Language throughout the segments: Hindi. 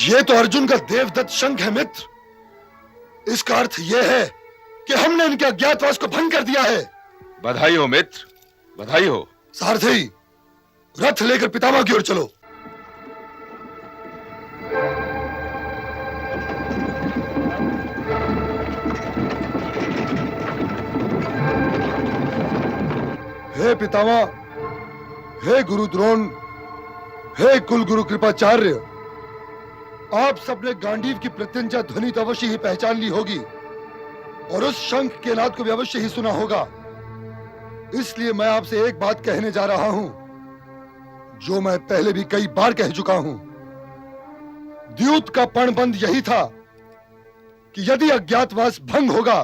ये तो अर्जुन का देवदत्त शंख है मित्र। इसका अर्थ यह है कि हमने इनके अज्ञातवास को भंग कर दिया है। बधाई हो मित्र, बधाई हो। सारथी, रथ लेकर पितामह की ओर चलो। हे पितामह, हे गुरु द्रोण, हे कुल गुरु कृपाचार्य, आप सबने गांडीव की प्रत्यंचा ध्वनि तो अवश्य ही पहचान ली होगी और उस शंख के नाद को भी अवश्य ही सुना होगा। इसलिए मैं आपसे एक बात कहने जा रहा हूं जो मैं पहले भी कई बार कह चुका हूं। द्यूत का पणबंध यही था कि यदि अज्ञातवास भंग होगा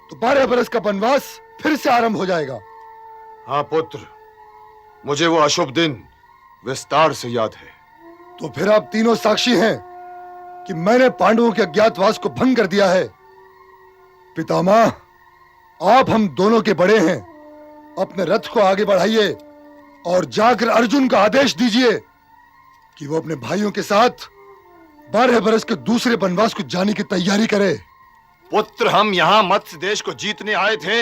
तो 12 बरस का वनवास फिर से आरंभ हो जाएगा। हाँ पुत्र, मुझे वो अशुभ दिन विस्तार से याद है। तो फिर आप तीनों साक्षी हैं कि मैंने पांडवों के अज्ञातवास को भंग कर दिया है। पितामह, आप हम दोनों के बड़े हैं, अपने रथ को आगे बढ़ाइए और जाकर अर्जुन का आदेश दीजिए कि वो अपने भाइयों के साथ 12 बरस के दूसरे वनवास को जाने की तैयारी करे। पुत्र, हम यहाँ मत्स्य देश को जीतने आए थे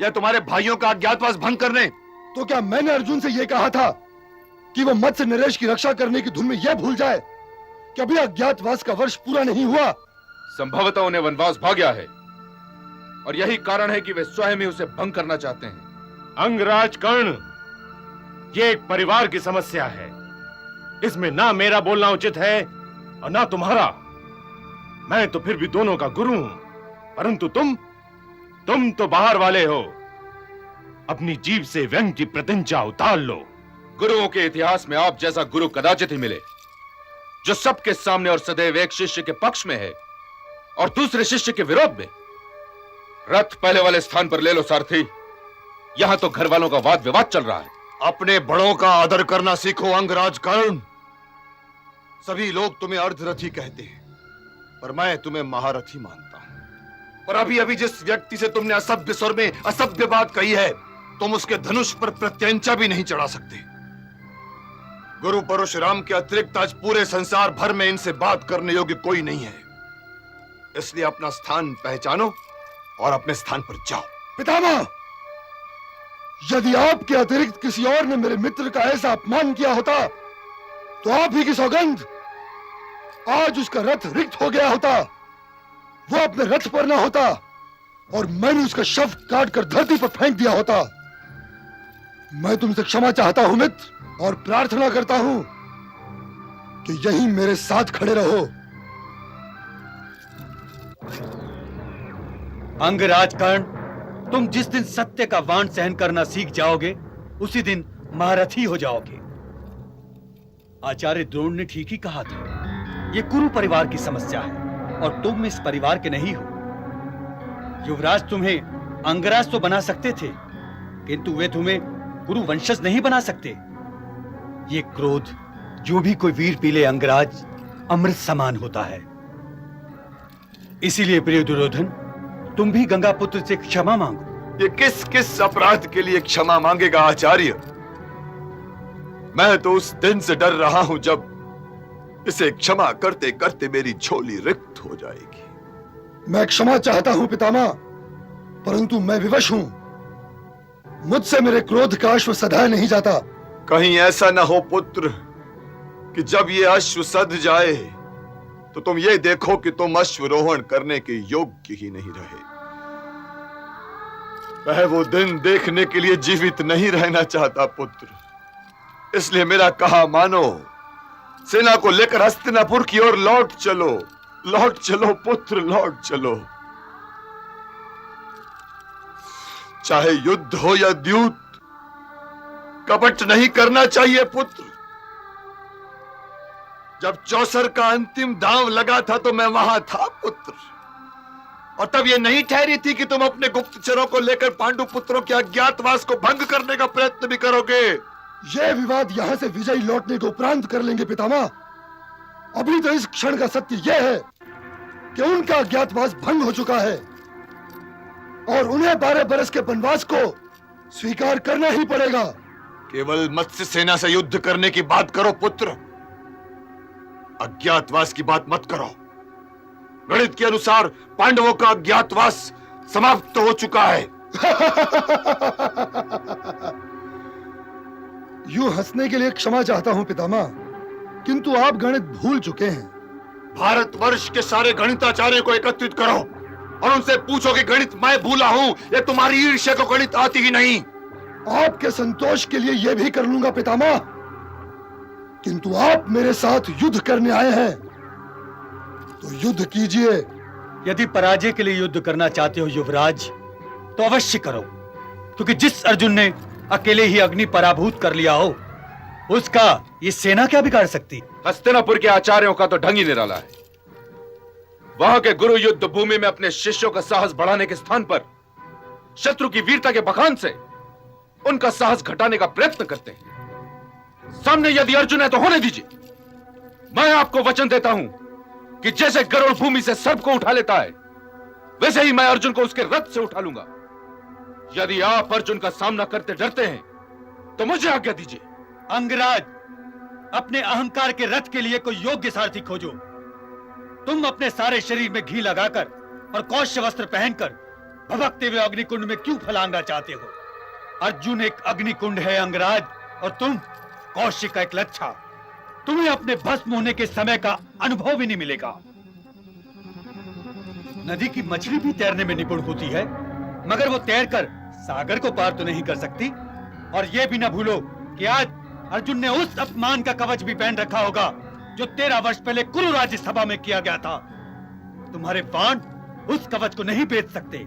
या तुम्हारे भाइयों का अज्ञातवास भंग करने? तो क्या मैंने अर्जुन से यह कहा था कि वो मत्स्य नरेश की रक्षा करने की धुन में यह भूल जाए कि अभी अज्ञातवास का वर्ष पूरा नहीं हुआ? संभवतः उन्हें वनवास भाग गया है और यही कारण है कि वे स्वयं ही उसे भंग करना चाहते हैं। अंगराज कर्ण, ये एक परिवार की समस्या है। इसमें ना मेरा बोलना उचित है और ना तुम्हारा। मैं तो फिर भी दोनों का गुरु हूं, परंतु तुम तो बाहर वाले हो। अपनी जीभ से व्यंग की प्रतिज्ञा उतार लो। गुरुओं के इतिहास में आप जैसा गुरु कदाचित ही मिले जो सबके सामने और सदैव एक शिष्य के पक्ष में है और दूसरे शिष्य के विरोध में। रथ पहले वाले स्थान पर ले लो सारथी, यहां तो घर वालों का वाद विवाद चल रहा है। अपने बड़ों का आदर करना सीखो अंगराज कर्ण। सभी लोग तुम्हें अर्धरथी कहते हैं, पर मैं तुम्हें महारथी मानता हूं। और अभी अभी जिस व्यक्ति से तुमने असभ्य स्वर में असभ्य बात कही है, तुम उसके धनुष पर प्रत्यंचा भी नहीं चढ़ा सकते। गुरु परशुराम के अतिरिक्त आज पूरे संसार भर में इनसे बात करने योग्य कोई नहीं है। इसलिए अपना स्थान पहचानो और अपने स्थान पर जाओ। पितामह, यदि आपके अतिरिक्त किसी और ने मेरे मित्र का ऐसा अपमान किया होता तो आप ही की सौगंध, आज उसका रथ रिक्त हो गया होता, वो अपने रथ पर ना होता और मैंने उसका शव काट कर धरती पर फेंक दिया होता। मैं तुमसे क्षमा चाहता हूं मित्र और प्रार्थना करता हूं कि यहीं मेरे साथ खड़े रहो। अंगराज कर्ण, तुम जिस दिन सत्य का वाण सहन करना सीख जाओगे उसी दिन महारथी हो जाओगे। आचार्य द्रोण ने ठीक ही कहा था, ये कुरु परिवार की समस्या है और तुम इस परिवार के नहीं हो। युवराज तुम्हें अंगराज तो बना सकते थे, किंतु वे तुम्हें कुरु वंशज नहीं बना सकते। ये क्रोध जो भी कोई वीर पी ले अंगराज, अमृत समान होता है। इसीलिए प्रिय दुर्योधन, तुम भी गंगा पुत्र से क्षमा मांगो। ये किस किस अपराध के लिए क्षमा मांगेगा आचार्य? मैं तो उस दिन से डर रहा हूं जब इसे क्षमा करते करते मेरी झोली रिक्त हो जाएगी। मैं क्षमा चाहता हूं पितामह, परंतु मैं विवश हूं। मुझसे मेरे क्रोध का अश्व सधा नहीं जाता। कहीं ऐसा न हो पुत्र कि जब ये अश्व सध जाए तो तुम ये देखो कि तुम अश्वरोहण करने के योग्य ही नहीं रहे। मैं वो दिन देखने के लिए जीवित नहीं रहना चाहता पुत्र। इसलिए मेरा कहा मानो, सेना को लेकर हस्तिनापुर की ओर लौट चलो। लौट चलो पुत्र, लौट चलो। चाहे युद्ध हो या द्यूत, कपट नहीं करना चाहिए पुत्र। जब चौसर का अंतिम दांव लगा था तो मैं वहां था पुत्र, और तब यह नहीं ठहरी थी कि तुम अपने गुप्तचरों को लेकर पांडु पुत्रों के अज्ञातवास को भंग करने का प्रयत्न भी करोगे। यह विवाद यहां से विजयी लौटने के उपरांत कर लेंगे पितामह। अभी तो इस क्षण का सत्य यह है कि उनका अज्ञातवास भंग हो चुका है और उन्हें 12 बरस के वनवास को स्वीकार करना ही पड़ेगा। केवल मत्स्य सेना से युद्ध करने की बात करो पुत्र। अज्ञातवास की बात मत करो। गणित के अनुसार पांडवों का अज्ञातवास समाप्त हो चुका है। यूं हंसने के लिए क्षमा चाहता हूं पितामह, किंतु आप गणित भूल चुके हैं। भारतवर्ष के सारे गणिताचार्यों को एकत्रित करो और उनसे पूछो कि गणित मैं भूला हूं या तुम्हारी ईर्ष्या को गणित आती ही नहीं। आपके संतोष के लिए यह भी कर लूंगा पितामह, किंतु आप मेरे साथ युद्ध करने आए हैं तो युद्ध कीजिए। यदि पराजय के लिए युद्ध करना चाहते हो युवराज, तो अवश्य करो, क्योंकि जिस अर्जुन ने अकेले ही अग्नि पराभूत कर लिया हो, उसका ये सेना क्या बिगाड़ सकती। हस्तिनापुर के आचार्यों का तो ढंग ही निराला है। वहां के गुरु युद्ध भूमि में अपने शिष्यों का साहस बढ़ाने के स्थान पर शत्रु की वीरता के बखान से उनका साहस घटाने का प्रयत्न करते हैं। सामने यदि अर्जुन है तो होने दीजिए। मैं आपको वचन देता हूं कि जैसे गरुड़ भूमि से सर्प को उठा लेता है, वैसे ही मैं अर्जुन को उसके रथ से उठा लूंगा। यदि आप अर्जुन का सामना करते डरते हैं तो मुझे आज्ञा दीजिए। अंगराज, अपने अहंकार के रथ के लिए कोई योग्य सारथी खोजो। तुम अपने सारे शरीर में घी लगाकर और कौशल वस्त्र पहनकर भभकते हुए अग्निकुंड में क्यों फलांगना चाहते हो? अर्जुन एक अग्निकुंड है अंगराज, और तुम कौशिक का एक लच्छा। तुम्हें अपने भस्म होने के समय का अनुभव भी नहीं मिलेगा। नदी की मछली भी तैरने में निपुण होती है, मगर वो तैरकर सागर को पार तो नहीं कर सकती। और ये भी ना भूलो कि आज अर्जुन ने उस अपमान का कवच भी पहन रखा होगा जो 13 वर्ष पहले कुरु राज्य सभा में किया गया था। तुम्हारे बाण उस कवच को नहीं बेच सकते।